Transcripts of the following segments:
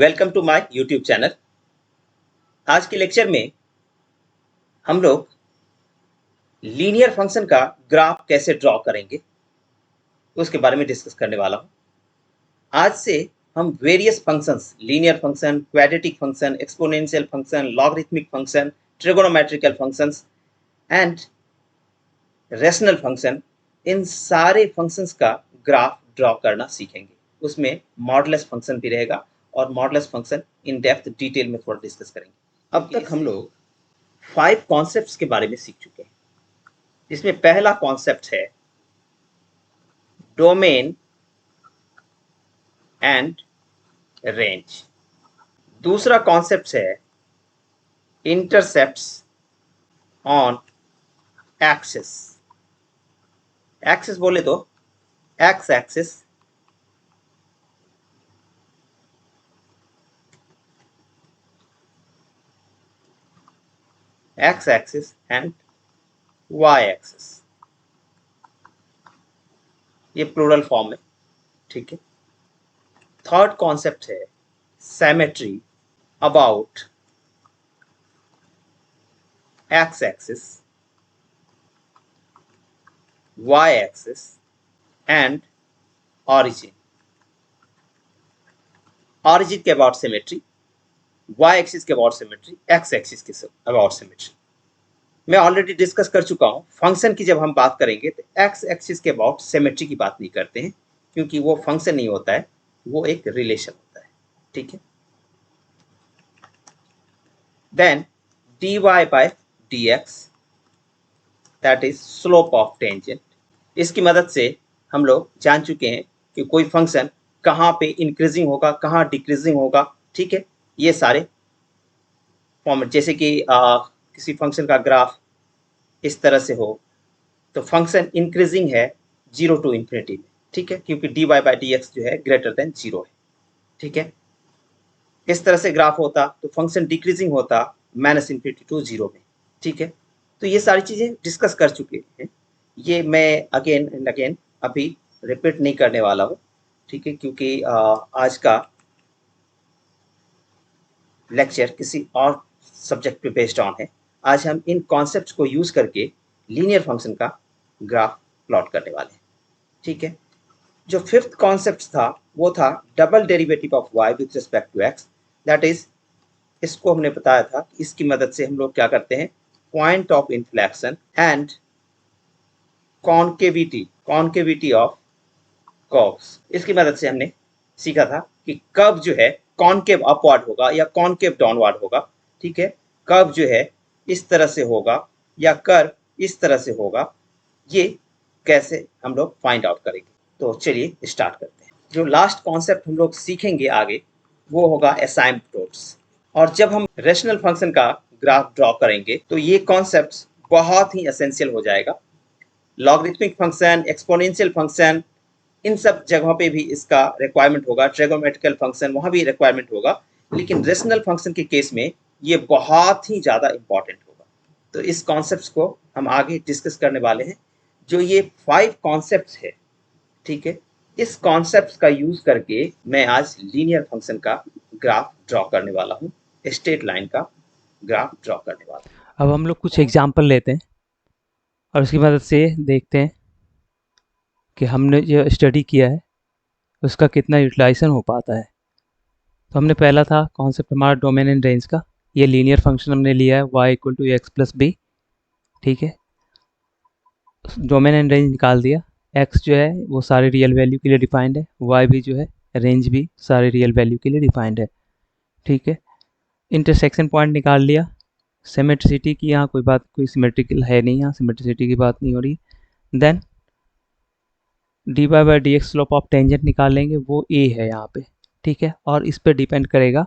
Welcome to my YouTube channel. आज के lecture में हम लोग लीनियर फंक्शन का ग्राफ कैसे ड्रॉ करेंगे उसके बारे में डिस्कस करने वाला हूं। आज से हम various functions, linear function, quadratic function, exponential function, logarithmic function, trigonometrical functions and rational function, इन सारे फंक्शंस का ग्राफ ड्रॉ करना सीखेंगे। उसमें मॉडुलस फंक्शन भी रहेगा और modulus function in depth detail में थोड़ा डिस्कस करेंगे। अब तक हम लोग 5 कॉन्सेप्ट्स के बारे में सीख चुके हैं। इसमें पहला कॉन्सेप्ट है डोमेन एंड रेंज। दूसरा कॉन्सेप्ट है इंटरसेप्ट्स ऑन एक्सिस। एक्सिस बोले तो x axis, x axis and y axis. ये प्लूरल फॉर्म है, ठीक है। थर्ड कॉन्सेप्ट है symmetry about x axis, y axis and origin. Origin के अबाउट सिमेट्री, वाई एक्सिस के अबाउट सिमेट्री, एक्स एक्सिस के अबाउट सिमेट्री। मैं ऑलरेडी डिस्कस कर चुका हूं। फंक्शन की जब हम बात करेंगे तो एक्स एक्सिस के अबाउट सिमेट्री की बात नहीं करते हैं, क्योंकि वो फंक्शन नहीं होता है, वो एक रिलेशन होता है, ठीक है। Then dy by dx, that is slope of tangent. इसकी मदद से हम लोग जान चुके हैं कि कोई फंक्शन कहाँ पे इंक्रीजिंग होगा, कहाँ डिक्रीजिंग होगा, ठीक है। ये सारे फॉर्मेट, जैसे कि किसी फंक्शन का ग्राफ इस तरह से हो तो फंक्शन इंक्रीजिंग है 0 to इन्फिनिटी में, ठीक है, क्योंकि dy by dx जो है ग्रेटर देन 0 है, ठीक है। इस तरह से ग्राफ होता तो फंक्शन डिक्रीजिंग होता -इन्फिनिटी टू 0 में, ठीक है। तो ये सारी चीजें डिस्कस कर चुके हैं। ये मैं अगेन एंड अगेन अभी रिपीट नहीं करने वाला हूँ, ठीक है, क्योंकि आज का लेक्चर किसी और सब्जेक्ट पे बेस्ड ऑन है। आज हम इन कॉन्सेप्ट्स को यूज करके लीनियर फंक्शन का ग्राफ प्लॉट करने वाले हैं, ठीक है। जो फिफ्थ कॉन्सेप्ट था वो था double derivative of y with respect to x, that is, इसको हमने बताया था कि इसकी मदद से हम लोग क्या करते हैं, point of inflection and concavity of curves. इसकी मदद से हमने सीखा था कि कर्व जो है कॉन्केव अपवर्ड होगा या कॉन्केव डाउनवर्ड होगा, ठीक है। कर्व जो है इस तरह से होगा या कर्व इस तरह से होगा, ये कैसे हम लोग फाइंड आउट करेंगे। तो चलिए स्टार्ट करते हैं। जो लास्ट कॉन्सेप्ट हम लोग सीखेंगे आगे वो होगा एसाइम्पटोट्स। और जब हम रेशनल फंक्शन का ग्राफ ड्रॉ करेंगे तो ये कॉन्सेप्ट्स बहुत ही एसेंशियल हो जाएगा। लॉगरिथमिक फंक्शन, एक्सपोनेंशियल फंक्शन, इन सब जगहों पे भी इसका रिक्वायरमेंट होगा। ट्रिगोनोमेट्रिकल फंक्शन, वहाँ भी रिक्वायरमेंट होगा, लेकिन रेशनल फंक्शन के केस में ये बहुत ही ज़्यादा इंपॉर्टेंट होगा। तो इस कॉन्सेप्ट्स को हम आगे डिस्कस करने वाले हैं। जो ये 5 कॉन्सेप्ट्स है, ठीक है, इस कॉन्सेप्ट्स का यूज करके मैं आज लीनियर फंक्शन का ग्राफ ड्रॉ करने वाला हूँ, स्ट्रेट लाइन का ग्राफ ड्रॉ करने वाला हूँ। अब हम लोग कुछ एग्जाम्पल लेते हैं और उसकी मदद से देखते हैं कि हमने जो स्टडी किया है उसका कितना यूटिलाइजेशन हो पाता है। तो हमने पहला था कॉन्सेप्ट हमारा डोमेन एंड रेंज का। ये लीनियर फंक्शन हमने लिया है y = x + b, ठीक है। डोमेन एंड रेंज निकाल दिया। x जो है वो सारे रियल वैल्यू के लिए डिफाइंड है, y भी जो है रेंज भी सारे रियल वैल्यू के लिए डिफाइंड है, ठीक है। इंटरसेक्शन पॉइंट निकाल लिया। सिमेट्रिसिटी की यहाँ कोई बात, कोई सिमेट्रिकल है नहीं, यहाँ सिमेट्रिसिटी की बात नहीं हो रही। Then dy by dx slope of tangent निकाल लेंगे, वो a है यहाँ पे, ठीक है। और इस पर डिपेंड करेगा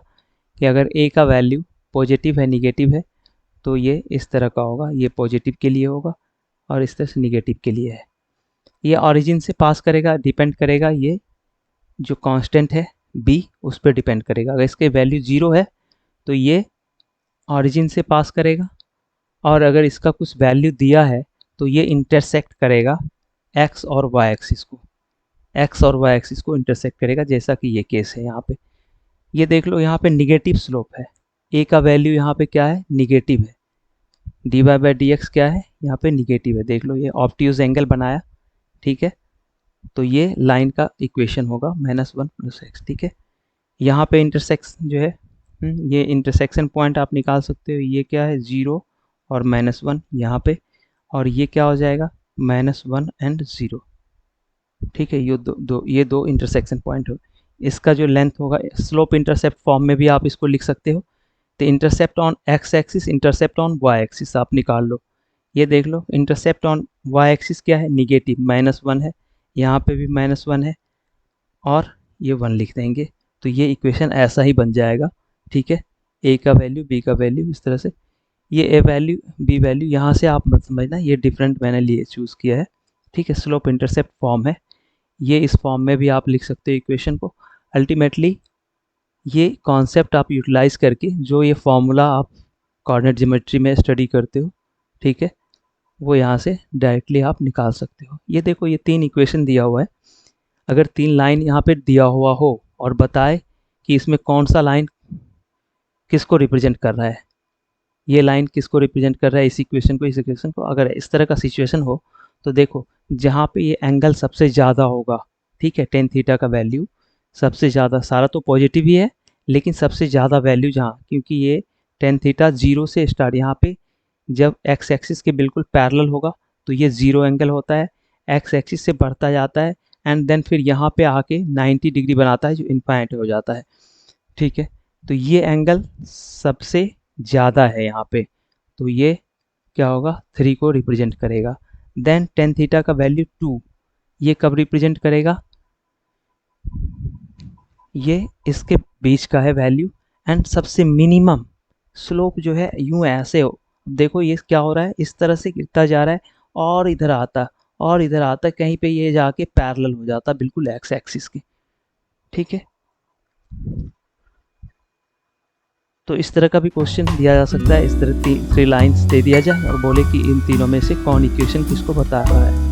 कि अगर a का वैल्यू पॉजिटिव है, निगेटिव है, तो ये इस तरह का होगा, ये पॉजिटिव के लिए होगा और इस तरह से निगेटिव के लिए है। ये ऑरिजिन से पास करेगा, डिपेंड करेगा, ये जो कांस्टेंट है b उस पर डिपेंड करेगा। अगर इसके वैल्यू 0 है तो ये ऑरिजिन से पास करेगा, और अगर इसका कुछ वैल्यू दिया है तो ये इंटरसेक्ट करेगा x और y एक्सिस को, इंटरसेक्ट करेगा, जैसा कि ये केस है यहाँ पे। ये देख लो यहाँ पे निगेटिव स्लोप है, ए का वैल्यू यहाँ पे क्या है, निगेटिव है, d y by d x क्या है यहाँ पे निगेटिव है। देख लो ये ऑब्ट्यूज एंगल बनाया, ठीक है। तो ये लाइन का इक्वेशन होगा -1 + x, ठीक है। यहाँ पे इंटरसेक्शन जो है, ये इंटरसेक्शन पॉइंट आप निकाल सकते हो, ये क्या है 0 और -1 यहाँ पे, और ये क्या हो जाएगा -1 एंड 0, ठीक है। ये दो इंटरसेक्शन पॉइंट हो, इसका जो लेंथ होगा स्लोप इंटरसेप्ट फॉर्म में भी आप इसको लिख सकते हो। तो intercept on x axis, intercept on y axis आप निकाल लो। ये देख लो इंटरसेप्ट ऑन वाई एक्सिस क्या है, निगेटिव -1 है, यहाँ पे भी -1 है, और ये 1 लिख देंगे। तो ये इक्वेशन ऐसा ही बन जाएगा, ठीक है। ए का वैल्यू, बी का वैल्यू, इस तरह से। ये ए वैल्यू, बी वैल्यू, यहाँ से आप मत समझना ये डिफरेंट मैंने लिए चूज़ किया है, ठीक है। स्लोप इंटरसेप्ट फॉर्म है ये, इस फॉर्म में भी आप लिख सकते हो इक्वेशन को। अल्टीमेटली ये कॉन्सेप्ट आप यूटिलाइज करके जो ये फॉर्मूला आप कोऑर्डिनेट ज्योमेट्री में स्टडी करते हो, ठीक है, वो यहाँ से डायरेक्टली आप निकाल सकते हो। ये देखो ये 3 इक्वेशन दिया हुआ है, अगर 3 लाइन यहाँ पे दिया हुआ हो और बताए कि इसमें कौन सा लाइन किसको रिप्रेजेंट कर रहा है, ये लाइन किसको रिप्रेजेंट कर रहा है, इस इक्वेशन को, इस इक्वेशन को, अगर इस तरह का सिचुएशन हो तो देखो जहाँ पे ये एंगल सबसे ज़्यादा होगा, ठीक है, टेन थीटा का वैल्यू सबसे ज़्यादा, सारा तो पॉजिटिव ही है लेकिन सबसे ज़्यादा वैल्यू जहाँ, क्योंकि ये टेन थीटा 0 से स्टार्ट, यहाँ पे जब एक्स एक्सिस के बिल्कुल पैरेलल होगा तो ये 0 एंगल होता है, एक्स एक्सिस से बढ़ता जाता है एंड देन फिर यहाँ पे आके 90 डिग्री बनाता है जो इनफाइनाइट हो जाता है, ठीक है। तो ये एंगल सबसे ज़्यादा है यहाँ पे, तो ये क्या होगा 3 को रिप्रेजेंट करेगा। देन टेन थीटा का वैल्यू 2, ये कब रिप्रेजेंट करेगा, ये इसके बीच का है वैल्यू, एंड सबसे मिनिमम स्लोप जो है यूं ऐसे हो, देखो ये क्या हो रहा है, इस तरह से गिरता जा रहा है और इधर आता और इधर आता, कहीं पे ये जाके पैरेलल हो जाता बिल्कुल एक्स एक्सिस के, ठीक है। तो इस तरह का भी क्वेश्चन दिया जा सकता है, इस तरह 3 लाइंस दे दिया जाए और बोले कि इन तीनों में से कौन इक्वेशन किसको बता रहा है।